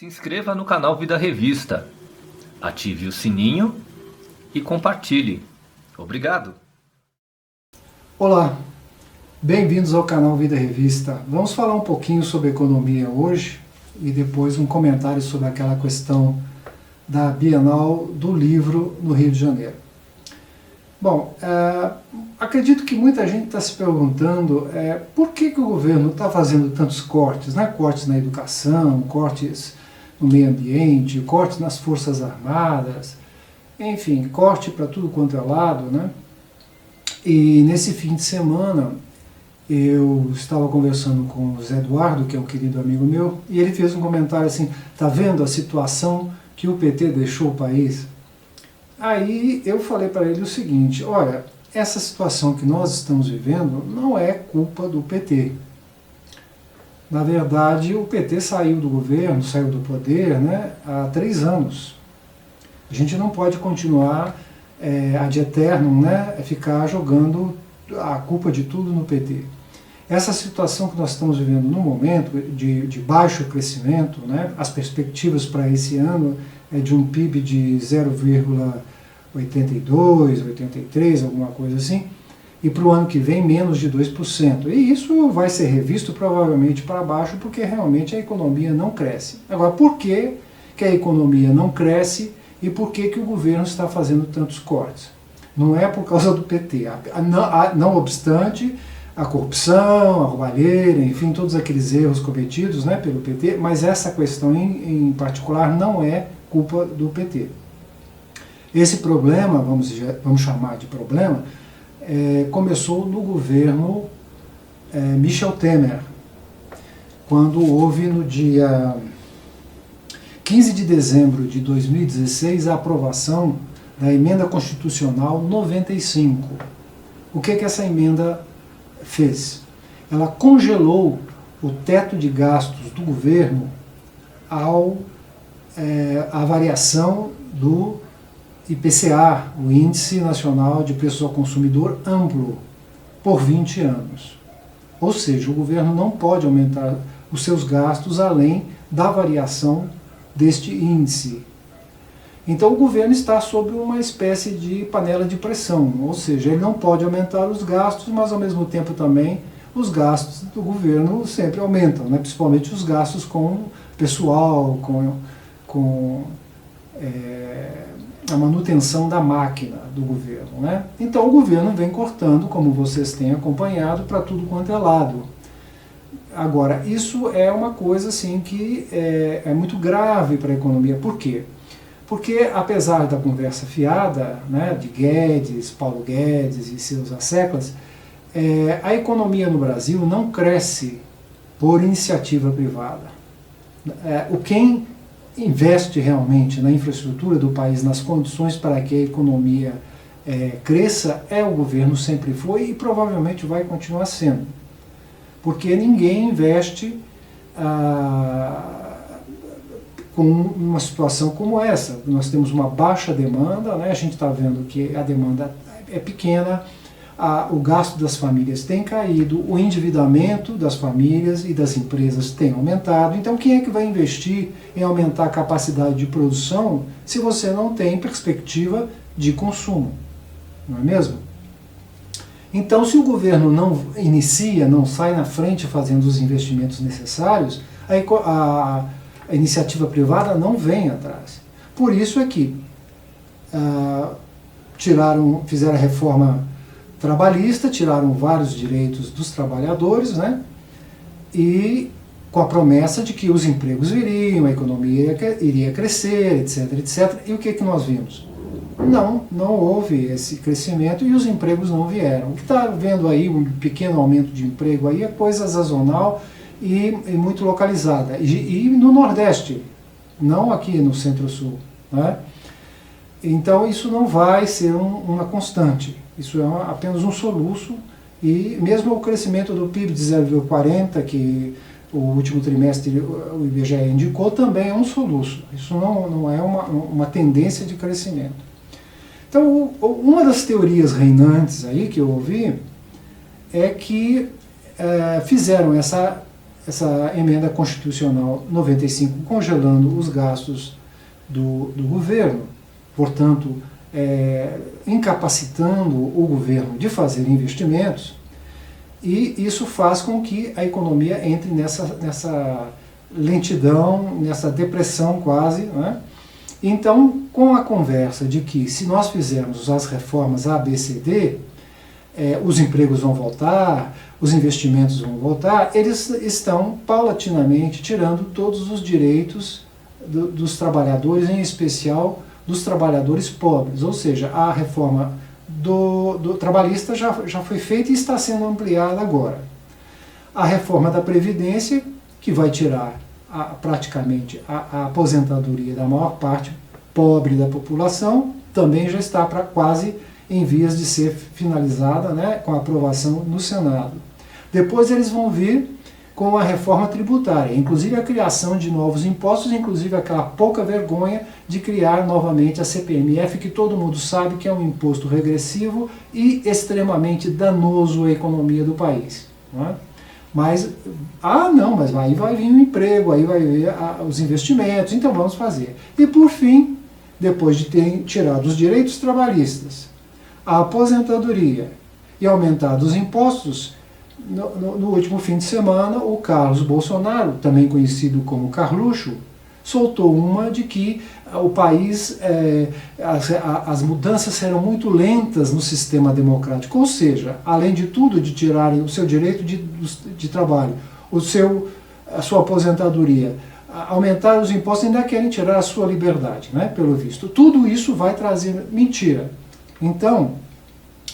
Se inscreva no canal Vida Revista, ative o sininho e compartilhe. Obrigado! Olá, bem-vindos ao canal Vida Revista. Vamos falar um pouquinho sobre economia hoje e depois um comentário sobre aquela questão da Bienal do Livro no Rio de Janeiro. Bom, acredito que muita gente está se perguntando por que o governo está fazendo tantos cortes, né? Cortes na educação, cortes no meio ambiente, cortes nas forças armadas, enfim, corte para tudo quanto é lado, né? E nesse fim de semana eu estava conversando com o Zé Eduardo, que é um querido amigo meu, e ele fez um comentário assim: tá vendo a situação que o PT deixou o país? Aí eu falei para ele o seguinte: olha, essa situação que nós estamos vivendo não é culpa do PT. Na verdade, o PT saiu do governo, saiu do poder, né, há 3 anos. A gente não pode continuar ad eternum, né, ficar jogando a culpa de tudo no PT. Essa situação que nós estamos vivendo no momento, de baixo crescimento, né, as perspectivas para esse ano é de um PIB de 0,82, 83, alguma coisa assim, e para o ano que vem menos de 2%. E isso vai ser revisto provavelmente para baixo, porque realmente a economia não cresce. Agora, por que a economia não cresce e por que o governo está fazendo tantos cortes? Não é por causa do PT. Não obstante a corrupção, a roubalheira, enfim, todos aqueles erros cometidos, né, pelo PT, mas essa questão em particular não é culpa do PT. Esse problema, vamos chamar de problema, começou no governo Michel Temer, quando houve no dia 15 de dezembro de 2016 a aprovação da Emenda Constitucional 95. O que essa emenda fez? Ela congelou o teto de gastos do governo à variação do IPCA, o Índice Nacional de Preços ao Consumidor Amplo, por 20 anos. Ou seja, o governo não pode aumentar os seus gastos além da variação deste índice. Então o governo está sob uma espécie de panela de pressão, ou seja, ele não pode aumentar os gastos, mas ao mesmo tempo também os gastos do governo sempre aumentam, né? Principalmente os gastos com pessoal, com a manutenção da máquina do governo, né? Então o governo vem cortando, como vocês têm acompanhado, para tudo quanto é lado. Agora, isso é uma coisa assim que é muito grave para a economia. Por quê? Porque apesar da conversa fiada, né, de Guedes, Paulo Guedes e seus asseclas, a economia no Brasil não cresce por iniciativa privada. Quem investe realmente na infraestrutura do país, nas condições para que a economia cresça, o governo, sempre foi e provavelmente vai continuar sendo. Porque ninguém investe com uma situação como essa. Nós temos uma baixa demanda, né? A gente está vendo que a demanda é pequena, o gasto das famílias tem caído, o endividamento das famílias e das empresas tem aumentado. Então quem é que vai investir em aumentar a capacidade de produção se você não tem perspectiva de consumo? Não é mesmo? Então, se o governo não inicia, não sai na frente fazendo os investimentos necessários, a iniciativa privada não atrás. Por isso é que fizeram a reforma trabalhista, tiraram vários direitos dos trabalhadores, né? E com a promessa de que os empregos viriam, a economia iria crescer, etc, etc. E o que nós vimos? Não houve esse crescimento e os empregos não vieram. O que está vendo aí, um pequeno aumento de emprego aí, é coisa sazonal e muito localizada. E no Nordeste, não aqui no Centro-Sul, né? Então isso não vai ser uma constante. Isso é apenas um soluço, e mesmo o crescimento do PIB de 0,40, que o último trimestre o IBGE indicou, também é um soluço. Isso não é uma tendência de crescimento. Então, uma das teorias reinantes aí que eu ouvi é que fizeram essa emenda constitucional 95 congelando os gastos do governo, portanto, incapacitando o governo de fazer investimentos, e isso faz com que a economia entre nessa lentidão, nessa depressão quase, né? Então, com a conversa de que se nós fizermos as reformas A, B, C, D, os empregos vão voltar, os investimentos vão voltar, eles estão paulatinamente tirando todos os direitos dos trabalhadores, em especial dos trabalhadores pobres. Ou seja, a reforma do trabalhista já foi feita e está sendo ampliada agora. A reforma da Previdência, que vai tirar praticamente a aposentadoria da maior parte pobre da população, também já está quase em vias de ser finalizada, né, com a aprovação no Senado. Depois eles vão vir com a reforma tributária, inclusive a criação de novos impostos, inclusive aquela pouca vergonha de criar novamente a CPMF, que todo mundo sabe que é um imposto regressivo e extremamente danoso à economia do país. Não é? Mas aí vai vir o emprego, aí vai vir os investimentos, então vamos fazer. E por fim, depois de ter tirado os direitos trabalhistas, a aposentadoria e aumentado os impostos, no último fim de semana, o Carlos Bolsonaro, também conhecido como Carluxo, soltou uma de que o país, as mudanças serão muito lentas no sistema democrático, ou seja, além de tudo, de tirarem o seu direito de trabalho, a sua aposentadoria, aumentar os impostos, ainda querem tirar a sua liberdade, né, pelo visto. Tudo isso vai trazer mentira. Então,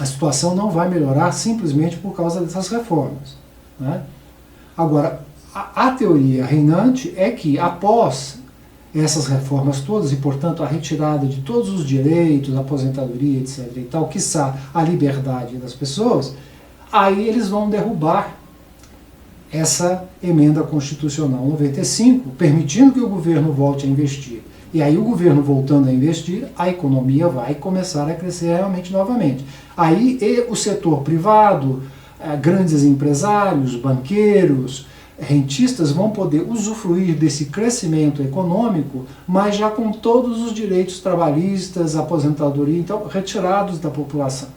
a situação não vai melhorar simplesmente por causa dessas reformas, né? Agora, a teoria reinante é que após essas reformas todas, e portanto a retirada de todos os direitos, a aposentadoria, etc. e tal, quiçá a liberdade das pessoas, aí eles vão derrubar essa emenda constitucional 95, permitindo que o governo volte a investir. E aí o governo voltando a investir, a economia vai começar a crescer realmente novamente. Aí o setor privado, grandes empresários, banqueiros, rentistas vão poder usufruir desse crescimento econômico, mas já com todos os direitos trabalhistas, aposentadoria, então, retirados da população.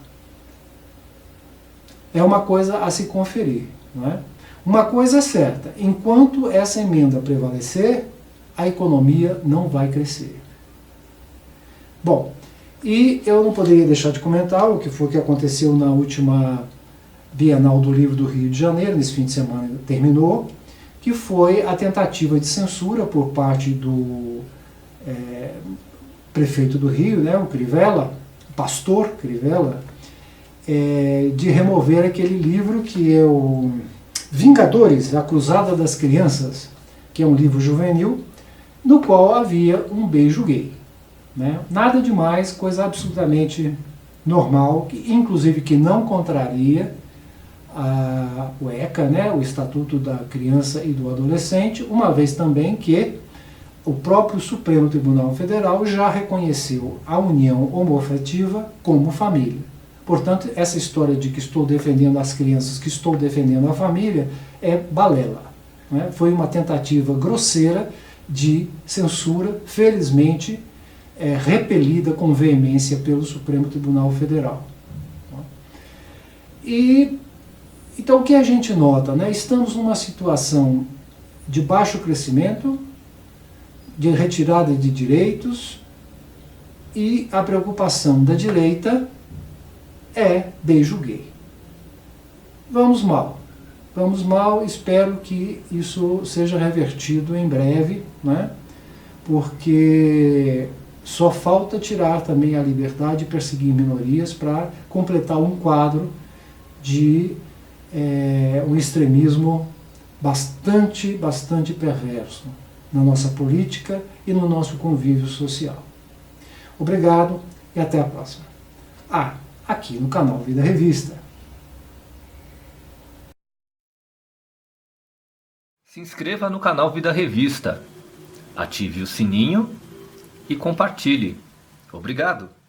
É uma coisa a se conferir, não é? Uma coisa é certa, enquanto essa emenda prevalecer, a economia não vai crescer. Bom, e eu não poderia deixar de comentar o que foi que aconteceu na última Bienal do Livro do Rio de Janeiro, nesse fim de semana terminou, que foi a tentativa de censura por parte do prefeito do Rio, né, o Crivella, pastor Crivella, de remover aquele livro que é o Vingadores, a Cruzada das Crianças, que é um livro juvenil, no qual havia um beijo gay. Né? Nada demais, coisa absolutamente normal, inclusive que não contraria o ECA, né, o Estatuto da Criança e do Adolescente, uma vez também que o próprio Supremo Tribunal Federal já reconheceu a união homoafetiva como família. Portanto, essa história de que estou defendendo as crianças, que estou defendendo a família, é balela. Né? Foi uma tentativa grosseira de censura, felizmente repelida com veemência pelo Supremo Tribunal Federal. Então o que a gente nota? Né? Estamos numa situação de baixo crescimento, de retirada de direitos, e a preocupação da direita é beijo gay. Vamos mal, espero que isso seja revertido em breve, né? Porque só falta tirar também a liberdade e perseguir minorias para completar um quadro de um extremismo bastante perverso na nossa política e no nosso convívio social. Obrigado e até a próxima. Aqui no canal Vida Revista. Se inscreva no canal Vida Revista, ative o sininho e compartilhe. Obrigado!